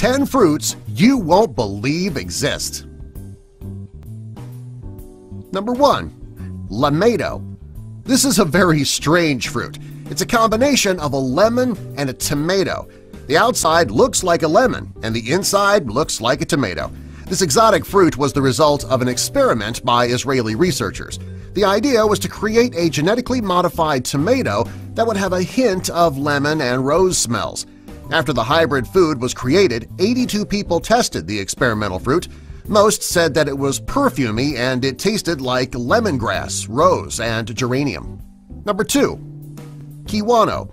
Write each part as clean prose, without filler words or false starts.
10 fruits you won't believe exist. Number 1. Lemado. This is a very strange fruit. It's a combination of a lemon and a tomato. The outside looks like a lemon and the inside looks like a tomato. This exotic fruit was the result of an experiment by Israeli researchers. The idea was to create a genetically modified tomato that would have a hint of lemon and rose smells. After the hybrid food was created, 82 people tested the experimental fruit. Most said that it was perfumey and it tasted like lemongrass, rose, and geranium. Number 2. Kiwano.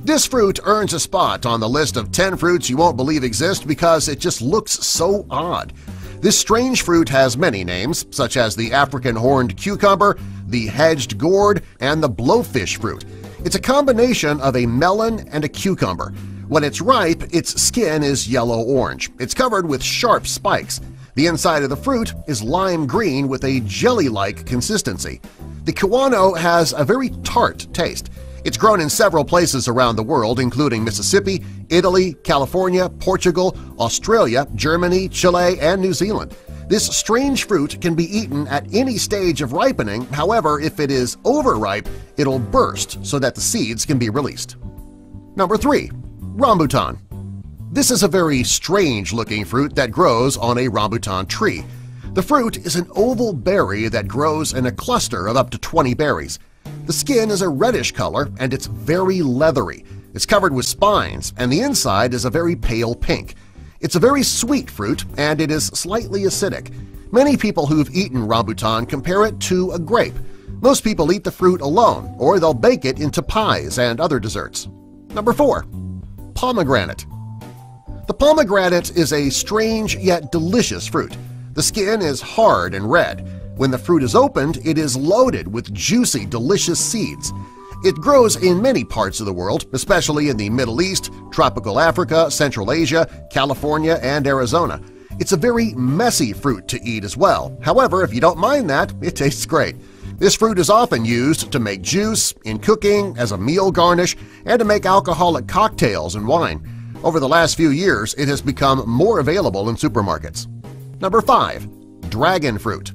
This fruit earns a spot on the list of 10 fruits you won't believe exist because it just looks so odd. This strange fruit has many names, such as the African horned cucumber, the hedged gourd, and the blowfish fruit. It's a combination of a melon and a cucumber. When it's ripe, its skin is yellow-orange. It's covered with sharp spikes. The inside of the fruit is lime green with a jelly-like consistency. The kiwano has a very tart taste. It's grown in several places around the world, including Mississippi, Italy, California, Portugal, Australia, Germany, Chile, and New Zealand. This strange fruit can be eaten at any stage of ripening. However, if it is overripe, it'll burst so that the seeds can be released. Number 3. Rambutan. This is a very strange-looking fruit that grows on a rambutan tree. The fruit is an oval berry that grows in a cluster of up to 20 berries. The skin is a reddish color and it's very leathery. It's covered with spines and the inside is a very pale pink. It's a very sweet fruit and it is slightly acidic. Many people who've eaten rambutan compare it to a grape. Most people eat the fruit alone or they'll bake it into pies and other desserts. Number 4. Pomegranate. The pomegranate is a strange yet delicious fruit. The skin is hard and red. When the fruit is opened, it is loaded with juicy, delicious seeds. It grows in many parts of the world, especially in the Middle East, tropical Africa, Central Asia, California, and Arizona. It's a very messy fruit to eat as well. However, if you don't mind that, it tastes great. This fruit is often used to make juice, in cooking, as a meal garnish, and to make alcoholic cocktails and wine. Over the last few years, it has become more available in supermarkets. Number 5. Dragon fruit.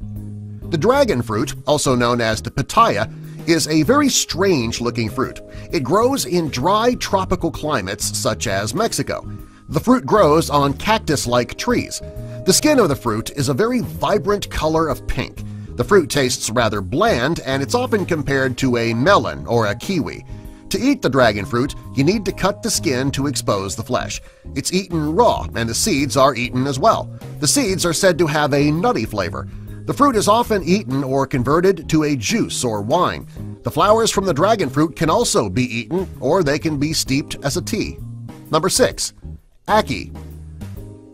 The dragon fruit, also known as the pitaya, is a very strange-looking fruit. It grows in dry tropical climates such as Mexico. The fruit grows on cactus-like trees. The skin of the fruit is a very vibrant color of pink. The fruit tastes rather bland and it's often compared to a melon or a kiwi. To eat the dragon fruit, you need to cut the skin to expose the flesh. It's eaten raw and the seeds are eaten as well. The seeds are said to have a nutty flavor. The fruit is often eaten or converted to a juice or wine. The flowers from the dragon fruit can also be eaten or they can be steeped as a tea. Number 6. Ackee.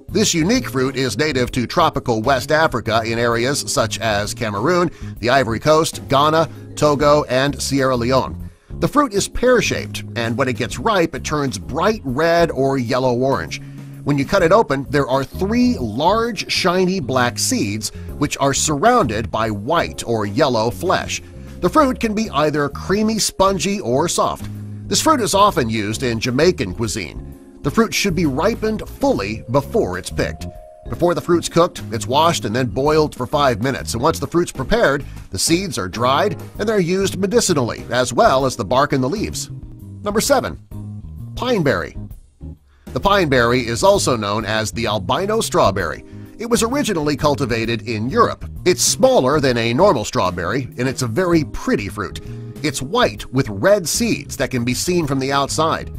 This unique fruit is native to tropical West Africa in areas such as Cameroon, the Ivory Coast, Ghana, Togo, and Sierra Leone. The fruit is pear-shaped, and when it gets ripe, it turns bright red or yellow-orange. When you cut it open, there are 3 large, shiny black seeds which are surrounded by white or yellow flesh. The fruit can be either creamy, spongy, or soft. This fruit is often used in Jamaican cuisine. The fruit should be ripened fully before it's picked. Before the fruit's cooked, it's washed and then boiled for 5 minutes, and once the fruit's prepared, the seeds are dried and they're used medicinally as well as the bark and the leaves. Number 7. Pineberry. The pineberry is also known as the albino strawberry. It was originally cultivated in Europe. It's smaller than a normal strawberry, and it's a very pretty fruit. It's white with red seeds that can be seen from the outside.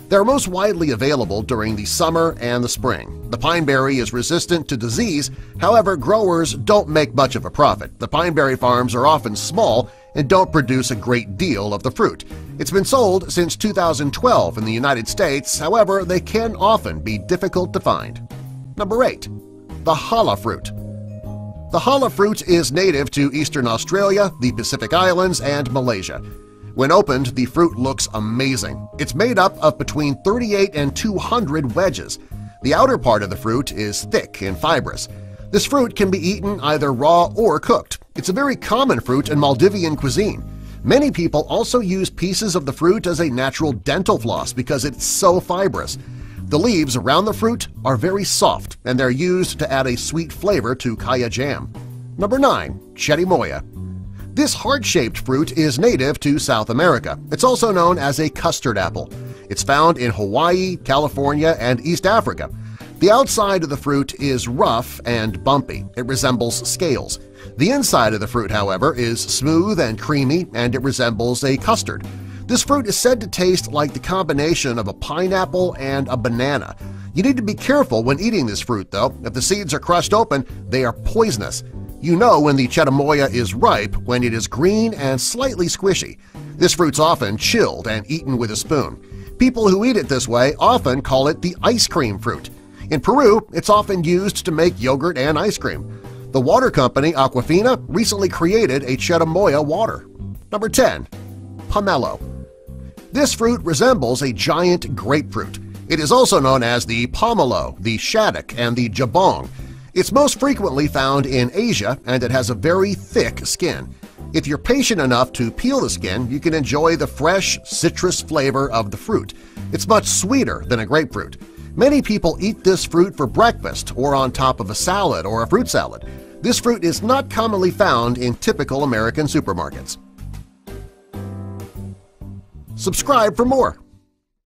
They're most widely available during the summer and the spring. The pineberry is resistant to disease, however, growers don't make much of a profit. The pineberry farms are often small and don't produce a great deal of the fruit. It's been sold since 2012 in the United States, however, they can often be difficult to find. Number 8. The challah fruit. The challah fruit is native to eastern Australia, the Pacific Islands, and Malaysia. When opened, the fruit looks amazing. It's made up of between 38 and 200 wedges. The outer part of the fruit is thick and fibrous. This fruit can be eaten either raw or cooked. It's a very common fruit in Maldivian cuisine. Many people also use pieces of the fruit as a natural dental floss because it's so fibrous. The leaves around the fruit are very soft, and they're used to add a sweet flavor to kaya jam. Number 9. Cherimoya. This heart-shaped fruit is native to South America. It's also known as a custard apple. It's found in Hawaii, California, and East Africa. The outside of the fruit is rough and bumpy. It resembles scales. The inside of the fruit, however, is smooth and creamy, and it resembles a custard. This fruit is said to taste like the combination of a pineapple and a banana. You need to be careful when eating this fruit, though. If the seeds are crushed open, they are poisonous. You know when the cherimoya is ripe when it is green and slightly squishy. This fruit's often chilled and eaten with a spoon. People who eat it this way often call it the ice cream fruit. In Peru, it's often used to make yogurt and ice cream. The water company Aquafina recently created a cherimoya water. Number 10. Pomelo. This fruit resembles a giant grapefruit. It is also known as the pomelo, the shaddock, and the jabong. It's most frequently found in Asia, and it has a very thick skin. If you're patient enough to peel the skin, you can enjoy the fresh, citrus flavor of the fruit. It's much sweeter than a grapefruit. Many people eat this fruit for breakfast or on top of a salad or a fruit salad. This fruit is not commonly found in typical American supermarkets. Subscribe for more.